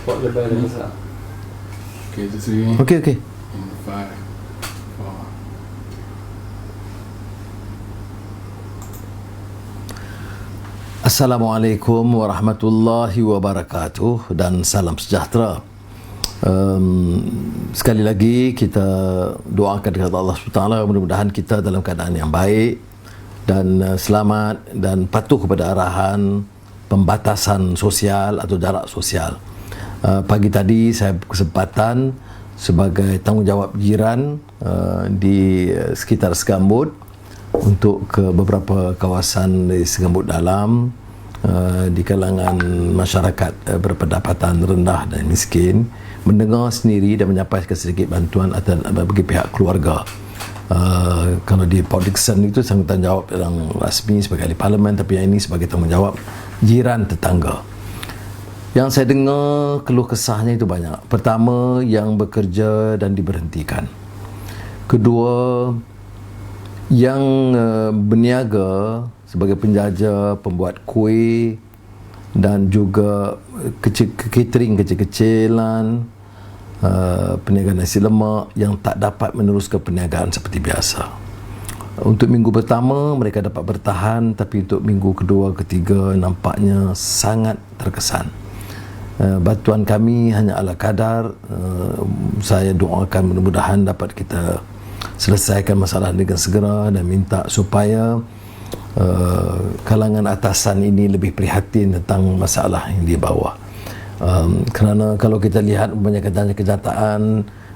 Pot lebih ada besar. Okay, itu 3. Okey, okey. 5, 4. Assalamualaikum warahmatullahi wabarakatuh dan salam sejahtera. Sekali lagi kita doakan kepada Allah SWT, mudah-mudahan kita dalam keadaan yang baik dan selamat dan patuh kepada arahan pembatasan sosial atau jarak sosial. Pagi tadi saya berkesempatan sebagai tanggungjawab jiran di sekitar Segambut untuk ke beberapa kawasan di Segambut Dalam, di kalangan masyarakat berpendapatan rendah dan miskin, mendengar sendiri dan menyampaikan sedikit bantuan bagi pihak keluarga. Kalau di Port Dickson itu tanggungjawab yang rasmi sebagai ahli parlimen, tapi yang ini sebagai tanggungjawab jiran tetangga. Yang saya dengar keluh kesahnya itu banyak. Pertama, yang bekerja dan diberhentikan. Kedua, yang berniaga sebagai penjaja, pembuat kuih dan juga catering kecil-kecilan, perniagaan nasi lemak yang tak dapat meneruskan perniagaan seperti biasa. Untuk minggu pertama mereka dapat bertahan, tapi untuk minggu kedua, ketiga nampaknya sangat terkesan. Bantuan kami hanya ala kadar. Saya doakan mudah-mudahan dapat kita selesaikan masalah dengan segera dan minta supaya kalangan atasan ini lebih prihatin tentang masalah yang di bawah. Kerana kalau kita lihat kebanyakan kenyataan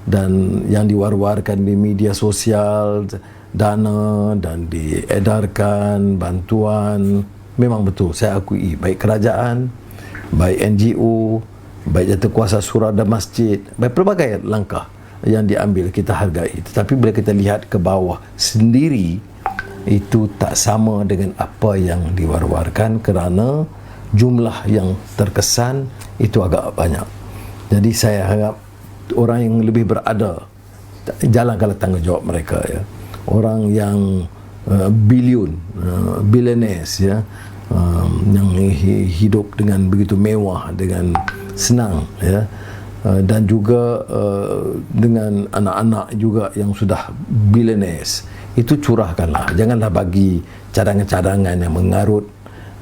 dan yang diwar-warkan di media sosial, dana dan diedarkan bantuan, memang betul saya akui, baik kerajaan, baik NGO, baik jawatan surau dan masjid, baik pelbagai langkah yang diambil kita hargai. Tetapi bila kita lihat ke bawah sendiri, itu tak sama dengan apa yang diwar-warkan, kerana jumlah yang terkesan itu agak banyak. Jadi saya harap orang yang lebih berada jalankanlah tanggungjawab mereka, ya. Orang yang billionaires, ya, yang hidup dengan begitu mewah, dengan senang, ya, dan juga dengan anak-anak juga yang sudah billionaires, itu curahkanlah. Janganlah bagi cadangan-cadangan yang mengarut,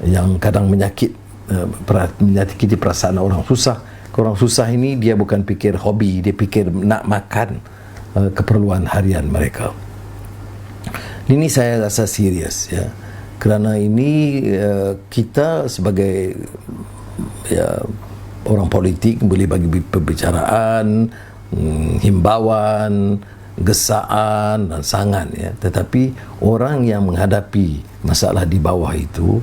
yang kadang menyakiti perasaan orang susah. Orang susah ini dia bukan fikir hobi, dia fikir nak makan keperluan harian mereka. Ini saya rasa serius, ya, kerana ini kita sebagai, ya, orang politik boleh bagi pembicaraan, himbauan, gesaan dan sangan, ya. Tetapi orang yang menghadapi masalah di bawah itu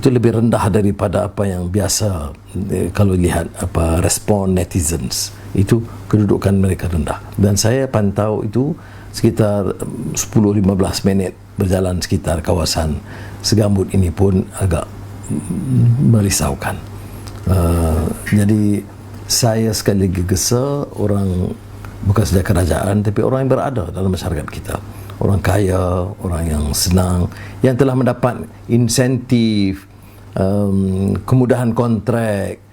lebih rendah daripada apa yang biasa. Kalau lihat respon netizens, itu kedudukan mereka rendah. Dan saya pantau itu sekitar 10-15 minit berjalan sekitar kawasan Segambut ini pun agak merisaukan. Jadi saya sekali lagi gesa orang, bukan saja kerajaan, tapi orang yang berada dalam masyarakat kita, orang kaya, orang yang senang, yang telah mendapat insentif, kemudahan kontrak,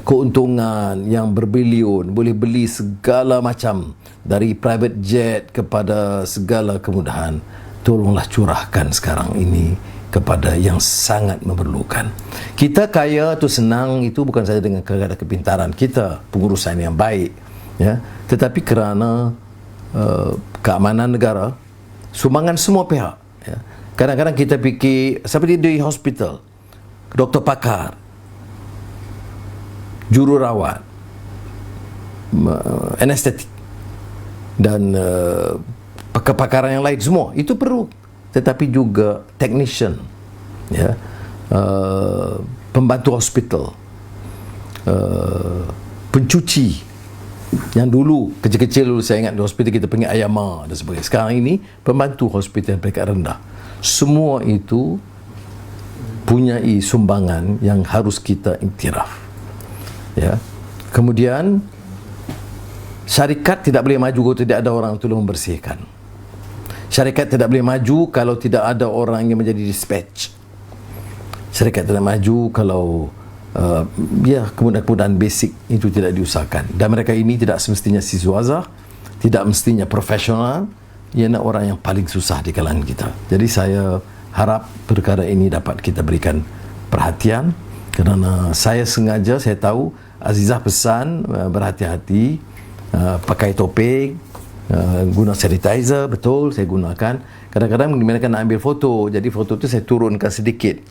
keuntungan yang berbilion, boleh beli segala macam, dari private jet kepada segala kemudahan. Tolonglah curahkan sekarang ini kepada yang sangat memerlukan. Kita kaya atau senang itu bukan saja dengan kadar kepintaran kita, pengurusan yang baik, ya, tetapi kerana keamanan negara, sumbangan semua pihak, ya. Kadang-kadang kita fikir seperti di hospital, doktor pakar, jururawat, anestetik dan pakar-pakaran yang lain, semua itu perlu. Tetapi juga technician, ya, pembantu hospital, pencuci, yang dulu kecil-kecil dulu saya ingat di hospital kita panggil ayama dan sebagainya. Sekarang ini pembantu hospital peringkat rendah. Semua itu punyai sumbangan yang harus kita iktiraf, ya. Kemudian syarikat tidak boleh maju kalau tidak ada orang tolong membersihkan. Syarikat tidak boleh maju kalau tidak ada orang yang menjadi dispatch. Syarikat tidak maju kalau ya kemudahan-kemudahan basic itu tidak diusahakan, dan mereka ini tidak semestinya siswaza, tidak mestinya profesional, ialah orang yang paling susah di kalangan kita. Jadi saya harap perkara ini dapat kita berikan perhatian, kerana saya sengaja, saya tahu Azizah pesan berhati-hati, pakai topeng, guna sanitizer, betul saya gunakan. Kadang-kadang mereka nak ambil foto, jadi foto tu saya turunkan sedikit.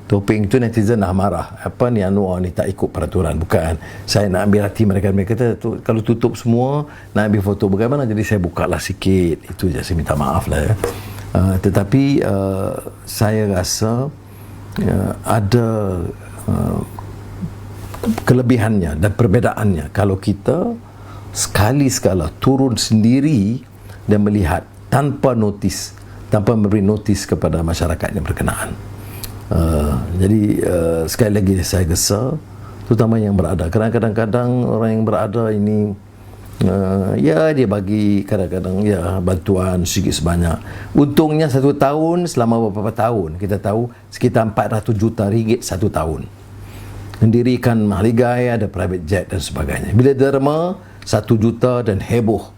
Topeng tu netizen dah marah, apa ni Anwar ni tak ikut peraturan. Bukan, saya nak ambil hati mereka. Mereka kata kalau tutup semua nak ambil foto bagaimana, jadi saya bukalah sikit. Itu je, saya minta maaf lah ya. Tetapi saya rasa ada kelebihannya dan perbedaannya kalau kita sekali-sekala turun sendiri dan melihat tanpa notis, tanpa memberi notis kepada masyarakat yang berkenaan. Jadi sekali lagi saya gesa, terutama yang berada, kerana kadang-kadang orang yang berada ini ya dia bagi kadang-kadang ya bantuan sedikit sebanyak. Untungnya 1 tahun, selama beberapa tahun kita tahu sekitar 400 juta ringgit 1 tahun. Mendirikan mahligai, ada private jet dan sebagainya. Bila derma 1 juta dan heboh,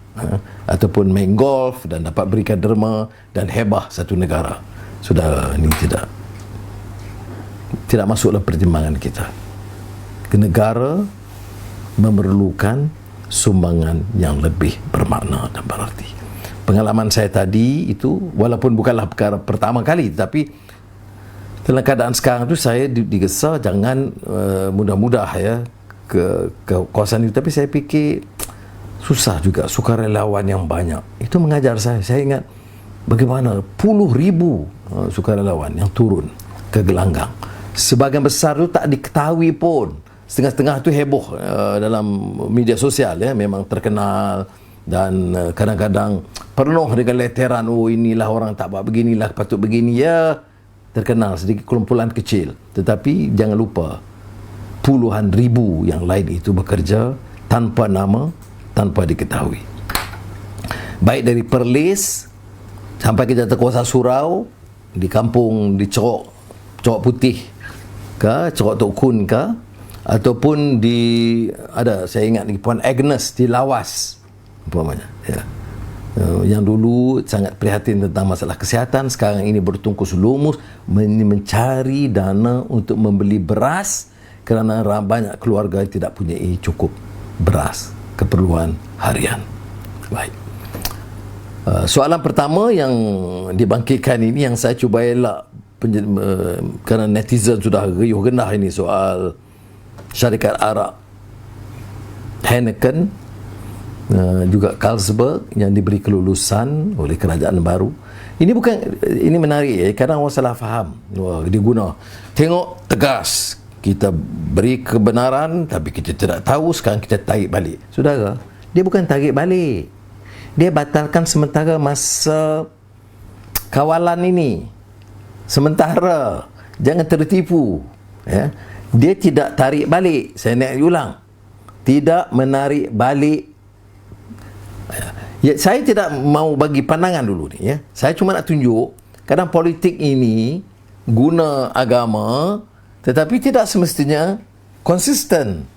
ataupun main golf dan dapat berikan derma dan hebah satu negara, sudah ini tidak masuk dalam pertimbangan kita. Negara memerlukan sumbangan yang lebih bermakna dan berarti. Pengalaman saya tadi itu, walaupun bukanlah perkara pertama kali, tapi dalam keadaan sekarang tu saya digesa jangan mudah-mudah ya ke kawasan itu. Tapi saya fikir susah juga, sukarelawan yang banyak itu mengajar saya. Saya ingat bagaimana puluh ribu sukarelawan yang turun ke gelanggang. Sebahagian besar tu tak diketahui pun. Setengah-setengah tu heboh dalam media sosial ya, memang terkenal, dan kadang-kadang penuh dengan leteran, oh inilah orang tak buat beginilah, patut begini ya, terkenal sedikit kumpulan kecil. Tetapi jangan lupa puluhan ribu yang lain itu bekerja tanpa nama, tanpa diketahui. Baik dari Perlis sampai ke Jatakuasa Surau, di kampung di Cerok Putih ke Cerok Tok Kun ke, ataupun di ada saya ingat di Puan Agnes di Lawas umpamanya ya. Yang dulu sangat prihatin tentang masalah kesihatan, sekarang ini bertungkus lumus mencari dana untuk membeli beras kerana banyak keluarga tidak punya cukup beras keperluan harian. Baik. Soalan pertama yang dibangkitkan ini yang saya cuba elak kerana netizen sudah riuh gendah ini, soal syarikat arak Heineken juga Carlsberg yang diberi kelulusan oleh kerajaan baru. Ini menarik ya. Kadang orang salah faham. Wah, dia guna tengok tegas, kita beri kebenaran tapi kita tidak tahu, sekarang kita tarik balik. Saudara, dia bukan tarik balik, dia batalkan sementara masa kawalan ini. Sementara, jangan tertipu ya. Dia tidak tarik balik. Saya nak ulang, tidak menarik balik. Ya, saya tidak mau bagi pandangan dulu ni ya. Saya cuma nak tunjuk kadang politik ini guna agama tetapi tidak semestinya konsisten.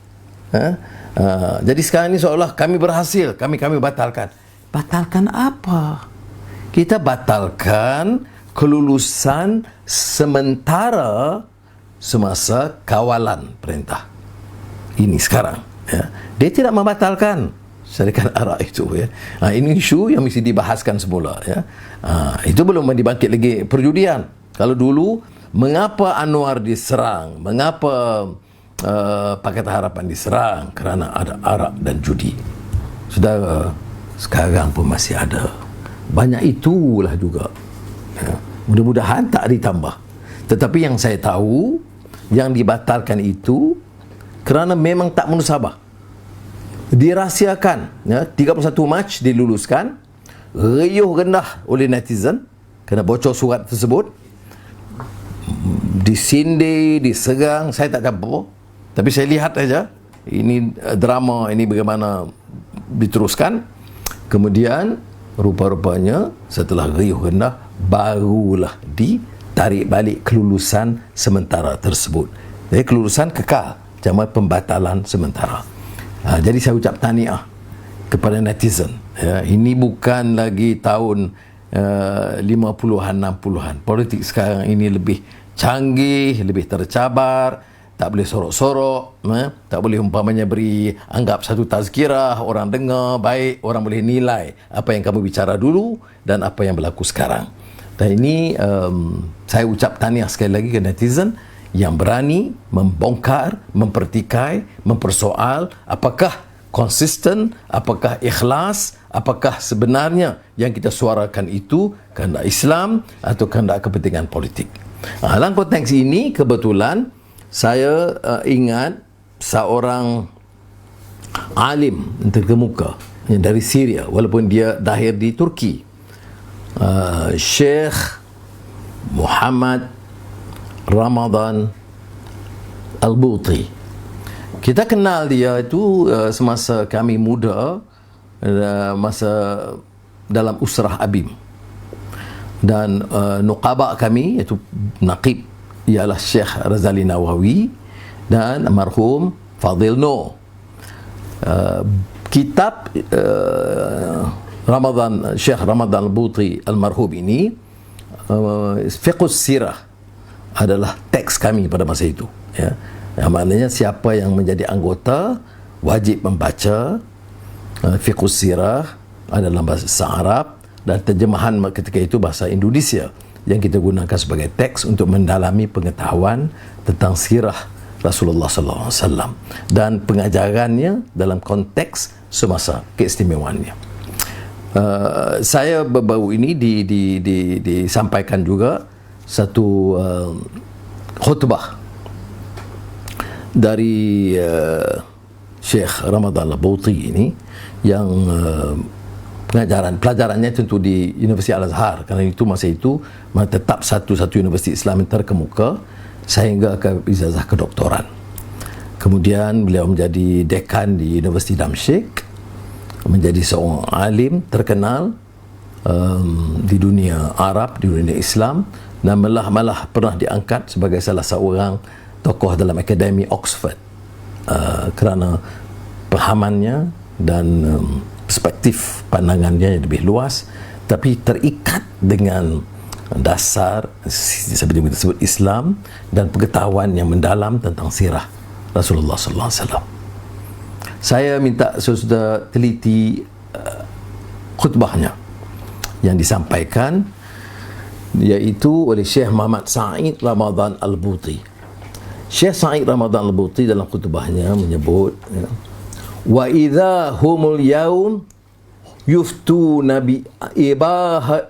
Jadi sekarang ni seolah kami berhasil, kami batalkan. Batalkan apa? Kita batalkan kelulusan sementara semasa kawalan perintah ini sekarang ya. Dia tidak membatalkan syarikat arak itu ya. Ini isu yang mesti dibahaskan semula ya. Itu belum dibangkit lagi perjudian. Kalau dulu mengapa Anwar diserang, mengapa Pakatan Harapan diserang, kerana ada arak dan judi. Saudara, sekarang pun masih ada. Banyak itulah juga ya. Mudah-mudahan tak ditambah. Tetapi yang saya tahu, yang dibatalkan itu kerana memang tak munasabah, dirahsiakan ya. 31 Mac diluluskan, riuh rendah oleh netizen kerana bocor surat tersebut, disindir, diserang. Saya tak campur, tapi saya lihat saja ini drama ini bagaimana diteruskan. Kemudian rupa-rupanya setelah riuh rendah barulah ditarik balik kelulusan sementara tersebut. Jadi kelulusan kekal, cuma pembatalan sementara. Jadi saya ucap tahniah kepada netizen. Ya, ini bukan lagi tahun 50-an, 60-an. Politik sekarang ini lebih canggih, lebih tercabar, tak boleh sorok-sorok, tak boleh umpamanya beri anggap satu tazkirah, orang dengar baik, orang boleh nilai apa yang kamu bicara dulu dan apa yang berlaku sekarang. Dan ini saya ucap tahniah sekali lagi ke netizen yang berani membongkar, mempertikai, mempersoal apakah konsisten, apakah ikhlas, apakah sebenarnya yang kita suarakan itu kehendak Islam atau kehendak kepentingan politik. Dalam konteks ini kebetulan saya ingat seorang alim terkemuka yang dari Syria, walaupun dia lahir di Turki, Syekh Muhammad Ramadan Al-Buti. Kita kenal dia itu semasa kami muda, masa dalam usrah Abim. Dan nuqaba kami, iaitu naqib, ialah Syekh Razali Nawawi dan almarhum Fadil Noor. Kitab Syekh Ramadan Al-Buti almarhum ini, Fiqhus Sirah, adalah teks kami pada masa itu, ya. Yang maknanya siapa yang menjadi anggota wajib membaca Fiqhus Sirah adalah bahasa Arab, dan terjemahan ketika itu bahasa Indonesia yang kita gunakan sebagai teks untuk mendalami pengetahuan tentang sirah Rasulullah sallallahu alaihi wasallam dan pengajarannya dalam konteks semasa keistimewaannya. Saya baru ini disampaikan juga satu khutbah dari Syekh Ramadan Al-Buti ini yang pelajarannya tentu di Universiti Al-Azhar, kerana itu masa itu tetap satu universiti Islam yang terkemuka sehingga ke ijazah kedoktoran. Kemudian beliau menjadi dekan di Universiti Damsyik, menjadi seorang alim terkenal di dunia Arab, di dunia Islam, dan malah pernah diangkat sebagai salah seorang tokoh dalam Akademi Oxford kerana pahamannya dan perspektif pandangannya yang lebih luas, tapi terikat dengan dasar seperti kita sebut Islam dan pengetahuan yang mendalam tentang sirah Rasulullah sallallahu alaihi wasallam. Saya minta saudara teliti khutbahnya yang disampaikan, iaitu oleh Syekh Muhammad Sa'id Ramadan Al-Buti. Syekh Sa'id Ramadan Al-Buti dalam khutbahnya menyebut, ya, wa idza humul yaum yuftuna bi ibaha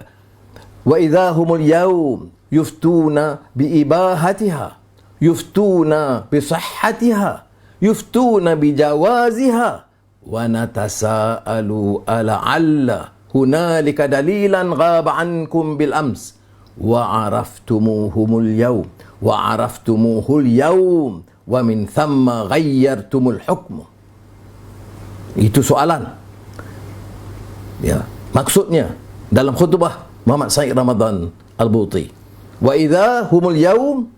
wa idza humul yaum yuftuna bi ibahatiha yuftuna bi sihhatiha yuftuna bi jawaziha wa natasaalu ala hunalika dalilan ghaba ankum bil ams wa araftumuhumul yaum wa araftumuhul yaum wa min thamma ghayyartumul hukm. Itu soalan, ya, maksudnya dalam khutbah Muhammad Sa'id Ramadan Al-Buti, wa idza humul yaum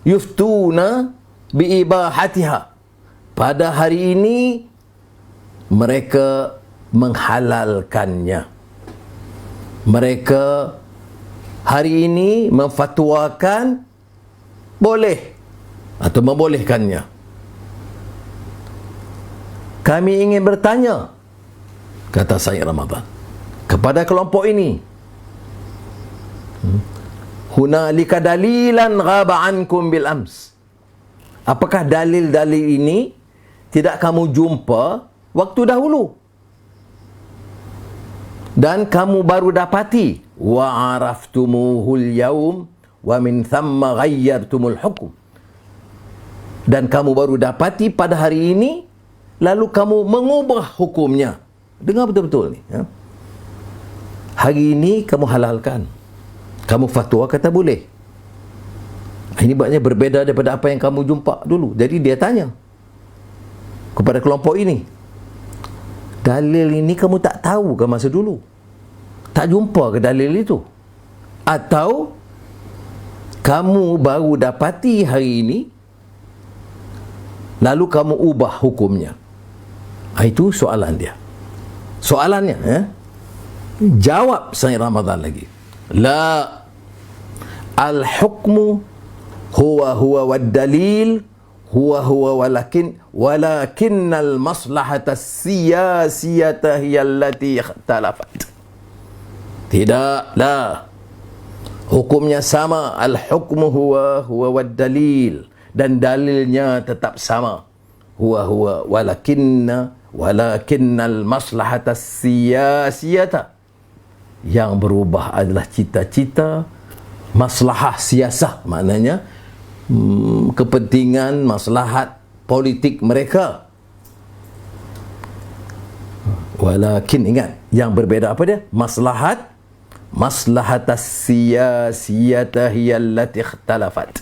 yuftuna bi ibahatiha, pada hari ini mereka menghalalkannya, mereka hari ini memfatwakan boleh atau membolehkannya. Kami ingin bertanya, kata Sayyid Ramadan, kepada kelompok ini, hunalika dalilan ghaba ankum bil ams, apakah dalil-dalil ini tidak kamu jumpa waktu dahulu dan kamu baru dapati, wa araftumuhul yaum wa min thamma ghayyartumul hukum, dan kamu baru dapati pada hari ini lalu kamu mengubah hukumnya. Dengar betul-betul ni, ya. Hari ini kamu halalkan, kamu fatwa kata boleh. Ini maknanya berbeza daripada apa yang kamu jumpa dulu. Jadi dia tanya kepada kelompok ini, dalil ini kamu tak tahu ke masa dulu? Tak jumpa ke dalil itu? Atau kamu baru dapati hari ini lalu kamu ubah hukumnya. Itu soalan dia. Soalannya, jawab Sayyid Ramadan lagi. La, al-hukmu huwa wad dalil huwa walakinnal maslahata siyasiyata hiya allati ikhtalafat. Tidak, la. Hukumnya sama, al-hukmu huwa wad dalil, dan dalilnya tetap sama. Huwa walakinnal maslahata siyasiyata, yang berubah adalah cita-cita, maslahah siasah, maknanya kepentingan, maslahat politik mereka. Walakin, ingat, yang berbeda apa dia? Maslahat siyasiyata hiya allati ikhtalafat.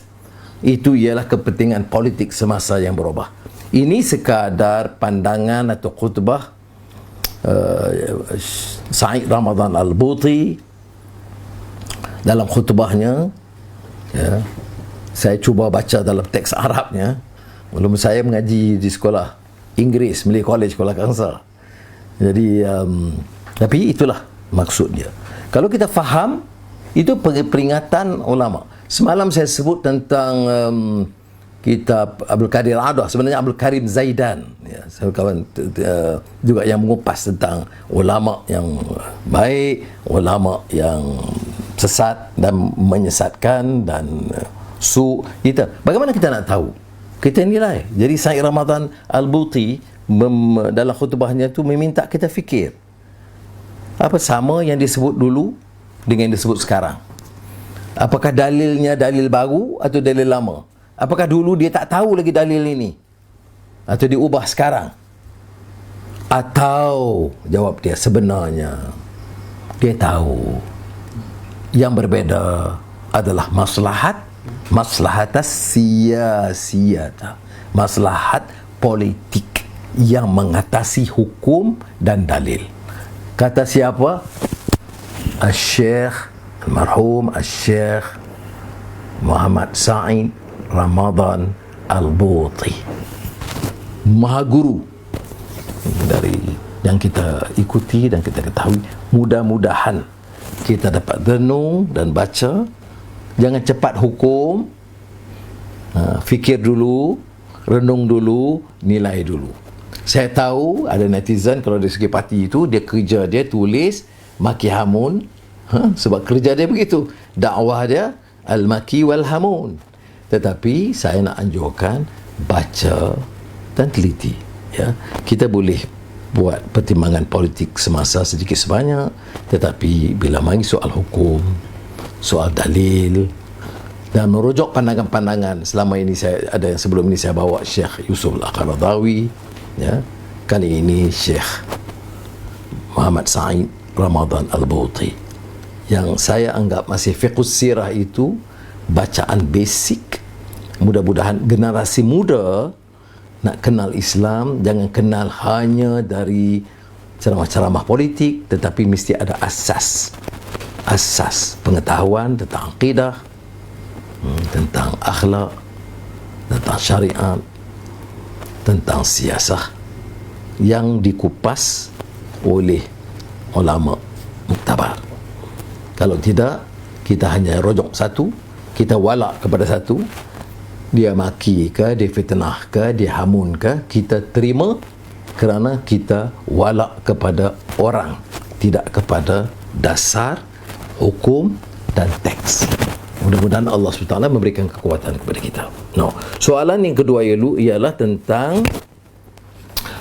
Itu ialah kepentingan politik semasa yang berubah. Ini sekadar pandangan atau khutbah Said Ramadan Al-Buti dalam khutbahnya. Saya cuba baca dalam teks Arabnya. Belum, saya mengaji di sekolah Inggeris, Malay College Kuala Kangsar. Jadi tapi itulah maksud dia. Kalau kita faham, itu peringatan ulama. Semalam saya sebut tentang kitab Abdul Qadir Adah, sebenarnya Abdul Karim Zaidan, saya kawan juga yang mengupas tentang ulama yang baik, ulama yang sesat dan menyesatkan dan bagaimana kita nak tahu? Kita nilai. Jadi Said Ramadan Al-Buti dalam khutbahnya tu meminta kita fikir, apa sama yang disebut dulu dengan yang disebut sekarang? Apakah dalilnya dalil baru atau dalil lama? Apakah dulu dia tak tahu lagi dalil ini atau diubah sekarang? Atau jawab dia, sebenarnya dia tahu. Yang berbeda adalah maslahat siyasiyata, maslahat politik yang mengatasi hukum dan dalil. Kata siapa? Al-Syekh Al-Marhum Al-Syekh Muhammad Said Ramadan Al-Buti, Maha Guru dari yang kita ikuti dan kita ketahui. Mudah-mudahan kita dapat renung dan baca. Jangan cepat hukum, fikir dulu, renung dulu, nilai dulu. Saya tahu ada netizen kalau dari segi parti itu, dia kerja dia tulis maki hamun, sebab kerja dia begitu, dakwah dia al-maki wal hamun. Tetapi saya nak anjurkan baca dan teliti. Kita boleh buat pertimbangan politik semasa sedikit sebanyak, tetapi bila mari soal hukum, soal dalil, dan merujuk pandangan-pandangan. Selama ini ada yang sebelum ini saya bawa Syekh Yusuf Al-Qaradawi, kali ini Syekh Muhammad Said Ramadan Al-Buti, yang saya anggap masih fiqhus sirah itu bacaan basic. Mudah-mudahan generasi muda nak kenal Islam, jangan kenal hanya dari ceramah-ceramah politik, tetapi mesti ada asas pengetahuan tentang akidah, tentang akhlak, tentang syariat, tentang siasah yang dikupas oleh ulama muktabar. Kalau tidak, kita hanya rojok satu, kita walak kepada satu, dia maki ke, dia fitnah ke, dia hamun ke, kita terima kerana kita walak kepada orang, tidak kepada dasar hukum dan teks. Mudah-mudahan Allah SWT memberikan kekuatan kepada kita. Soalan yang kedua ialah tentang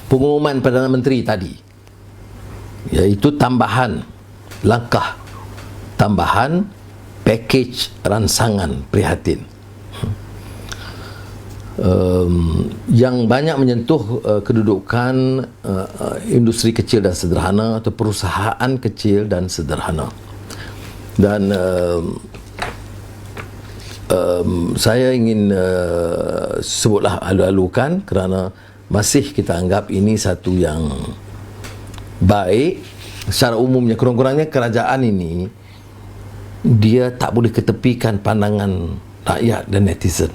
pengumuman Perdana Menteri tadi, iaitu tambahan pakej ransangan prihatin yang banyak menyentuh kedudukan industri kecil dan sederhana atau perusahaan kecil dan sederhana. Dan saya ingin sebutlah alu-alukan kerana masih kita anggap ini satu yang baik. Secara umumnya, kurang-kurangnya kerajaan ini dia tak boleh ketepikan pandangan rakyat dan netizen.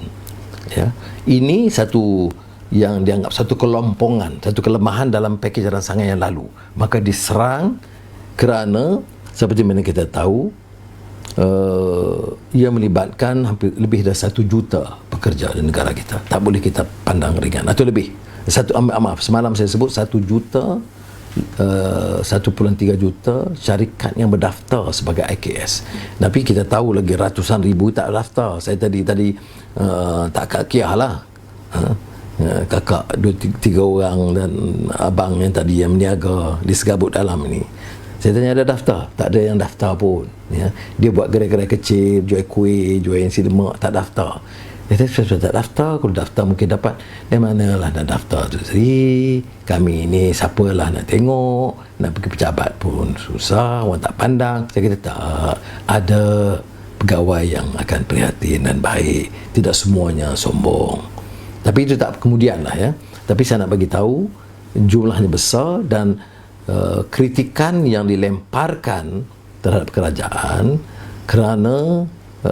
Ini satu yang dianggap satu kelompongan, satu kelemahan dalam pakej rancangan yang lalu, maka diserang kerana seperti mana kita tahu ia melibatkan hampir lebih dari 1 juta pekerja di negara kita. Tak boleh kita pandang ringan, atau lebih. Maaf, semalam saya sebut 1 juta, 1.3 juta syarikat yang berdaftar sebagai IKS. Tapi kita tahu lagi ratusan ribu tak daftar. Saya tadi tak kakiah lah. Kakak 2-3 orang dan abang yang tadi yang meniaga di segabut dalam ini, saya tanya ada daftar? Tak ada yang daftar pun, ya. Dia buat gerai-gerai kecil, jual kuih, jual nasi lemak, tak daftar. Dia kata, tak daftar. Kalau daftar mungkin dapat. Dari manalah nak daftar tu? Jadi kami ni siapalah nak tengok, nak pergi pejabat pun susah, orang tak pandang. Saya kata tak, ada pegawai yang akan prihatin dan baik, tidak semuanya sombong. Tapi itu tak kemudian lah, ya. Tapi saya nak bagi tahu jumlahnya besar dan kritikan yang dilemparkan terhadap kerajaan kerana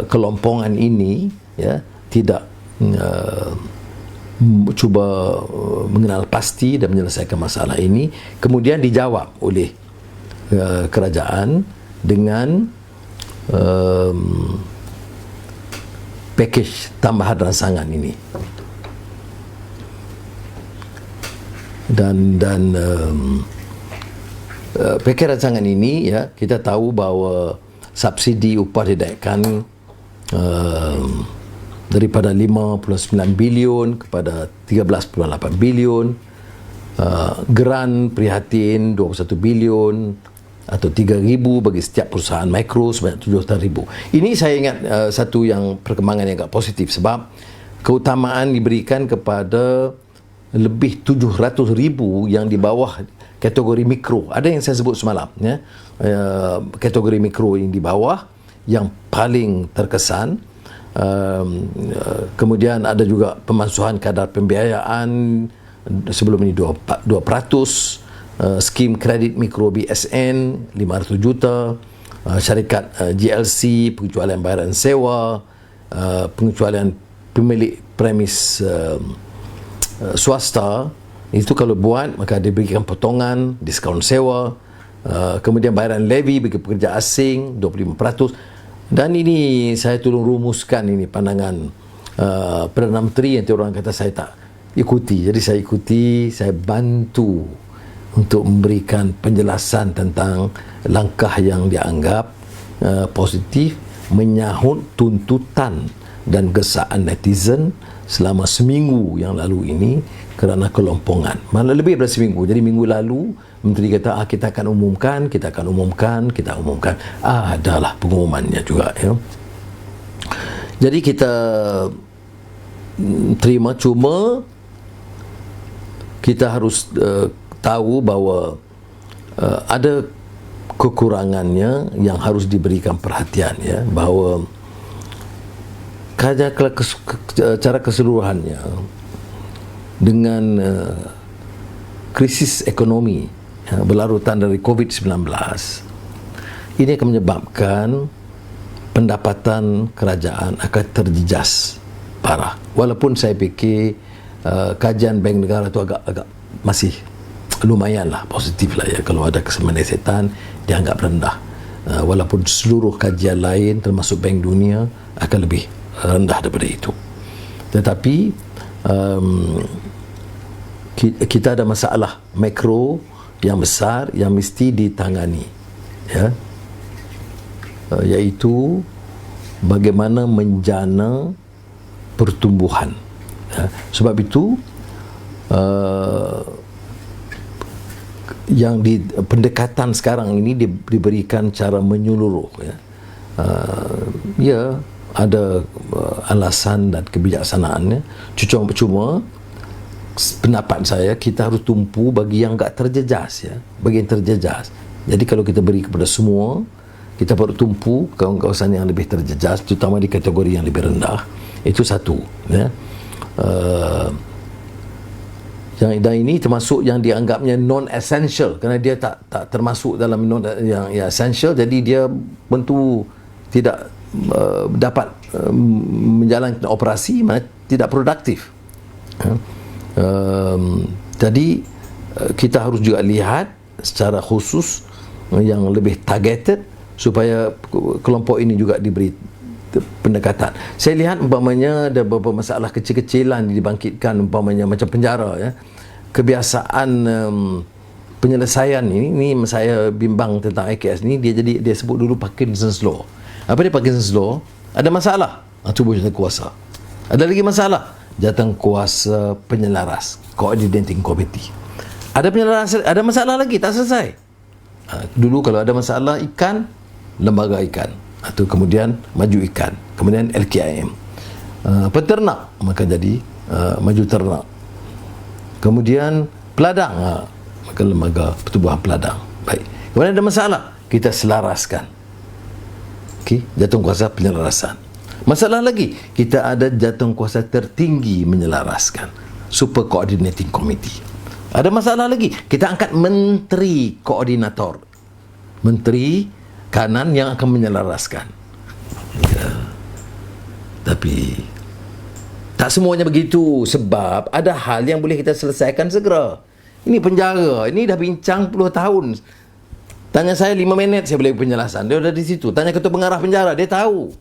kelompongan ini, ya, tidak cuba mengenal pasti dan menyelesaikan masalah ini, kemudian dijawab oleh kerajaan dengan pakej tambahan rancangan ini. Dan pakej rancangan ini, ya, kita tahu bahawa subsidi upah dinaikkan daripada 5.9 bilion kepada 13.8 bilion, geran prihatin 21 bilion atau 3,000 bagi setiap perusahaan mikro sebanyak 700,000. Ini saya ingat satu yang perkembangan yang agak positif, sebab keutamaan diberikan kepada lebih 700,000 yang di bawah kategori mikro. Ada yang saya sebut semalam, ya, kategori mikro yang di bawah yang paling terkesan. Kemudian ada juga pemansuhan kadar pembiayaan, sebelum ini 2%, skim kredit mikro BSN 500 juta, syarikat GLC pengecualian bayaran sewa, pengecualian pemilik premis swasta. Itu kalau buat, maka diberikan potongan diskaun sewa. Kemudian bayaran levy bagi pekerja asing 25%. Dan ini saya tolong rumuskan ini pandangan Perdana Menteri, yang orang kata saya tak ikuti. Jadi saya ikuti, saya bantu untuk memberikan penjelasan tentang langkah yang dianggap positif menyahut tuntutan dan gesaan netizen selama seminggu yang lalu ini kerana kelompongan. Malah lebih daripada seminggu. Jadi minggu lalu Menteri kata kita akan umumkan. Adalah pengumumannya juga, ya. Jadi kita terima, cuma kita harus tahu bahawa ada kekurangannya yang harus diberikan perhatian, ya, bahawa cara keseluruhannya dengan krisis ekonomi berlarutan dari COVID-19 ini akan menyebabkan pendapatan kerajaan akan terjejas parah. Walaupun saya fikir kajian Bank Negara itu agak masih lumayan lah, positif lah, ya. Kalau ada kesemelesetan dianggap rendah, walaupun seluruh kajian lain termasuk Bank Dunia akan lebih rendah daripada itu. Tetapi kita ada masalah makro yang besar yang mesti ditangani, ya, iaitu bagaimana menjana pertumbuhan, ya. Sebab itu yang pendekatan sekarang ini diberikan cara menyeluruh, ya. Ya, ada alasan dan kebijaksanaannya. Cuma pendapat saya, kita harus tumpu bagi yang tak terjejas, ya, bagi yang terjejas. Jadi kalau kita beri kepada semua, kita perlu tumpu kawasan yang lebih terjejas, terutama di kategori yang lebih rendah. Itu satu, ya. Dan ini termasuk yang dianggapnya non-essential, kerana dia tak termasuk dalam yang essential, jadi dia tentu tidak dapat menjalankan operasi, tidak produktif, ya. Jadi kita harus juga lihat secara khusus yang lebih targeted supaya kelompok ini juga diberi pendekatan. Saya lihat umpamanya ada beberapa masalah kecil-kecilan dibangkitkan, umpamanya macam penjara ya. Kebiasaan penyelesaian ini saya bimbang tentang IKS ni, dia sebut dulu Parkinson's Law. Apa dia Parkinson's Law? Ada masalah, tubuh jatuh kuasa. Ada lagi masalah, jatuh kuasa penyelaras, Coordinating Committee. Ada penyelaras, ada masalah lagi, tak selesai. Dulu kalau ada masalah ikan, lembaga ikan, atau kemudian maju ikan, kemudian LKIM. Peternak, maka jadi maju ternak. Kemudian peladang, maka lembaga pertubuhan peladang. Baik. Kemudian ada masalah, kita selaraskan. Okey, jawatankuasa penyelarasan. Masalah lagi, kita ada jawatankuasa tertinggi menyelaraskan, Super Coordinating Committee. Ada masalah lagi, kita angkat menteri koordinator, menteri kanan yang akan menyelaraskan. Ya. Tapi tak semuanya begitu, sebab ada hal yang boleh kita selesaikan segera. Ini penjara, ini dah bincang puluh tahun. Tanya saya 5 minit, saya boleh penjelasan. Dia dah di situ. Tanya ketua pengarah penjara, dia tahu.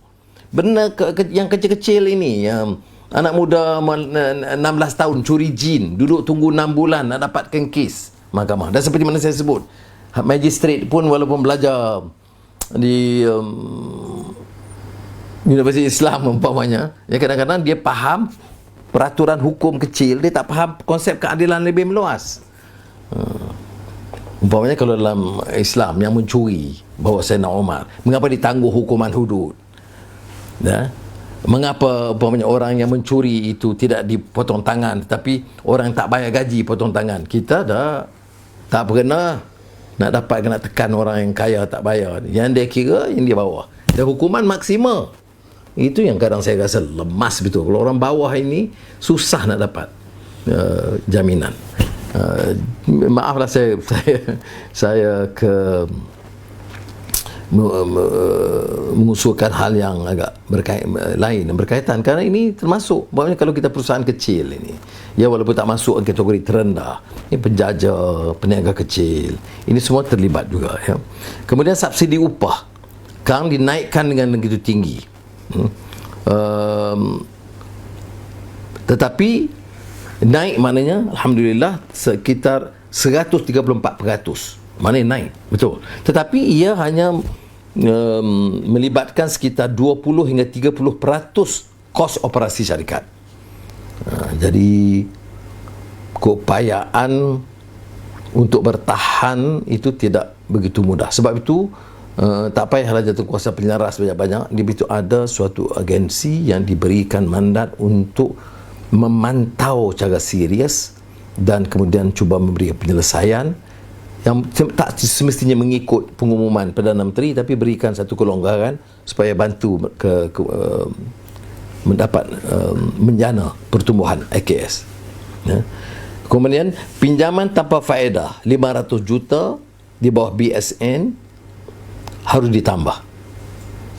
Benda yang kecil-kecil ini, yang anak muda 16 tahun curi jin, duduk tunggu 6 bulan nak dapatkan kes mahkamah. Dan seperti mana saya sebut, magistrate pun walaupun belajar di Universiti Islam umpamanya, ya kadang-kadang dia faham peraturan hukum kecil, dia tak faham konsep keadilan lebih meluas. Umpamanya kalau dalam Islam yang mencuri bawa Sayyidina Umar, mengapa ditangguh hukuman hudud? Ya? Mengapa umpamanya orang yang mencuri itu tidak dipotong tangan, tetapi orang yang tak bayar gaji potong tangan? Kita dah tak pernah nak dapat kena tekan orang yang kaya tak bayar. Yang dia kira yang dia bawa. Dan hukuman maksimal. Itu yang kadang saya rasa lemas betul. Kalau orang bawah ini susah nak dapat jaminan. Maaflah saya mengusulkan hal yang agak berkaitan kerana ini termasuk bahawanya kalau kita perusahaan kecil ini, ya walaupun tak masuk kategori terendah, ini penjajah, peniaga kecil, ini semua terlibat juga ya. Kemudian subsidi upah kan dinaikkan dengan begitu tinggi, tetapi naik maknanya alhamdulillah sekitar 134%. Maknanya naik, betul. Tetapi ia hanya melibatkan sekitar 20 hingga 30% kos operasi syarikat. Jadi keupayaan untuk bertahan itu tidak begitu mudah. Sebab itu tak payahlah jawatankuasa penyelaras banyak-banyak. Di situ ada suatu agensi yang diberikan mandat untuk memantau secara serius dan kemudian cuba memberi penyelesaian yang tak semestinya mengikut pengumuman Perdana Menteri, tapi berikan satu kelonggaran supaya bantu mendapat menjana pertumbuhan IKS. Ya. Kemudian pinjaman tanpa faedah 500 juta di bawah BSN harus ditambah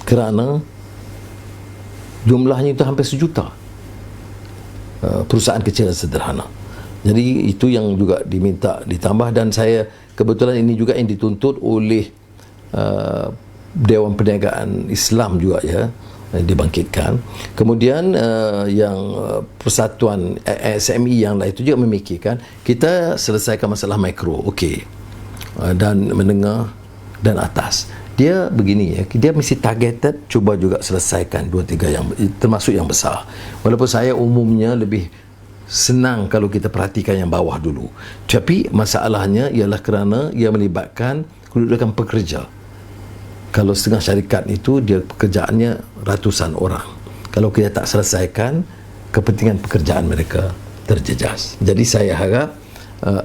kerana jumlahnya itu hampir 1 juta. Perusahaan kecil dan sederhana. Jadi itu yang juga diminta ditambah, dan saya kebetulan ini juga yang dituntut oleh Dewan Perniagaan Islam juga ya, dibangkitkan. Kemudian yang persatuan SME yang lain itu juga memikirkan kita selesaikan masalah mikro, okey, dan menengah dan atas. Dia begini ya, dia mesti targeted, cuba juga selesaikan 2-3 yang termasuk yang besar. Walaupun saya umumnya lebih senang kalau kita perhatikan yang bawah dulu. Tapi masalahnya ialah kerana ia melibatkan kedudukan pekerja. Kalau setengah syarikat itu dia pekerjaannya ratusan orang. Kalau kita tak selesaikan, kepentingan pekerjaan mereka terjejas. Jadi saya harap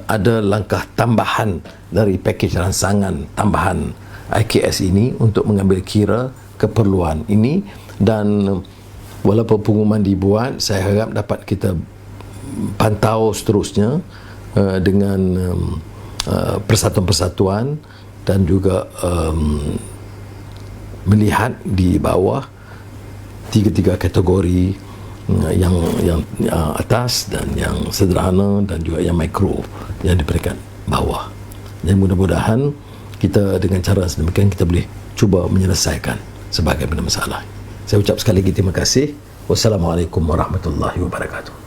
ada langkah tambahan dari pakej rangsangan tambahan IKS ini untuk mengambil kira keperluan ini, dan walaupun pengumuman dibuat, saya harap dapat kita pantau seterusnya dengan persatuan-persatuan dan juga melihat di bawah 3 kategori yang atas dan yang sederhana dan juga yang mikro yang di peringkat bawah. Dan mudah-mudahan kita dengan cara sedemikian kita boleh cuba menyelesaikan sebagai benda masalah. Saya ucap sekali lagi terima kasih. Wassalamualaikum warahmatullahi wabarakatuh.